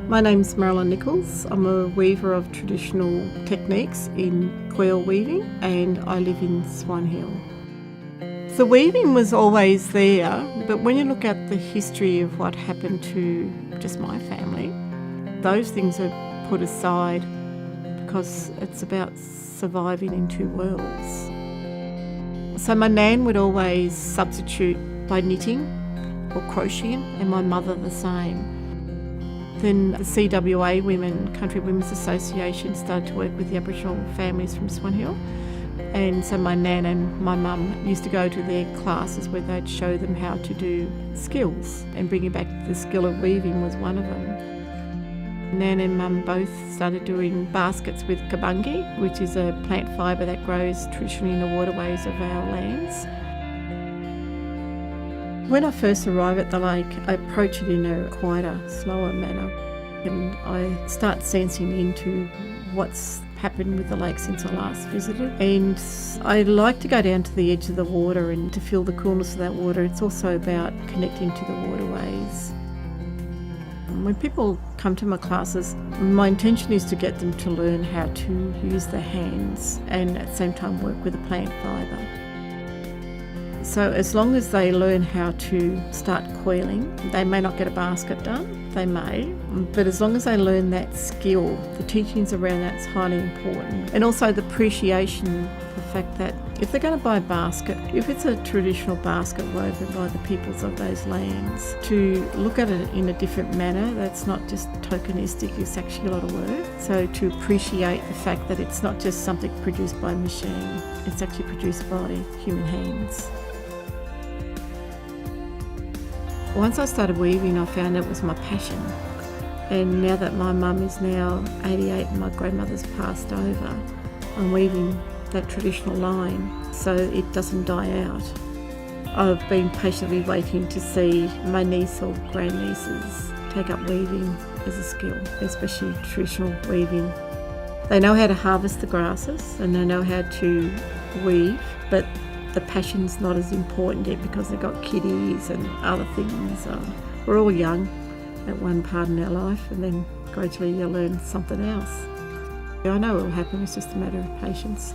My name's Marilyne Nicholls. I'm a weaver of traditional techniques in coil weaving, and I live in Swan Hill. The weaving was always there, but when you look at the history of what happened to just my family, those things are put aside because it's about surviving in two worlds. So my nan would always substitute by knitting or crocheting, and my mother the same. Then the CWA Women, Country Women's Association, started to work with the Aboriginal families from Swan Hill. And so my nan and my mum used to go to their classes where they'd show them how to do skills, and bringing back the skill of weaving was one of them. Nan and mum both started doing baskets with kabungi, which is a plant fibre that grows traditionally in the waterways of our lands. When I first arrive at the lake, I approach it in a quieter, slower manner, and I start sensing into what's happened with the lake since I last visited. And I like to go down to the edge of the water and to feel the coolness of that water. It's also about connecting to the waterways. When people come to my classes, my intention is to get them to learn how to use their hands and at the same time work with a plant fibre. So as long as they learn how to start coiling, they may not get a basket done, they may, but as long as they learn that skill, the teachings around that is highly important. And also the appreciation of the fact that if they're going to buy a basket, if it's a traditional basket woven by the peoples of those lands, to look at it in a different manner, that's not just tokenistic, it's actually a lot of work. So to appreciate the fact that it's not just something produced by a machine, it's actually produced by human hands. Once I started weaving, I found it was my passion. And now that my mum is now 88 and my grandmother's passed over, I'm weaving that traditional line so it doesn't die out. I've been patiently waiting to see my niece or grandnieces take up weaving as a skill, especially traditional weaving. They know how to harvest the grasses and they know how to weave, but the passion's not as important yet because they've got kiddies and other things. We're all young at one part in our life, and then gradually you learn something else. I know it will happen, it's just a matter of patience.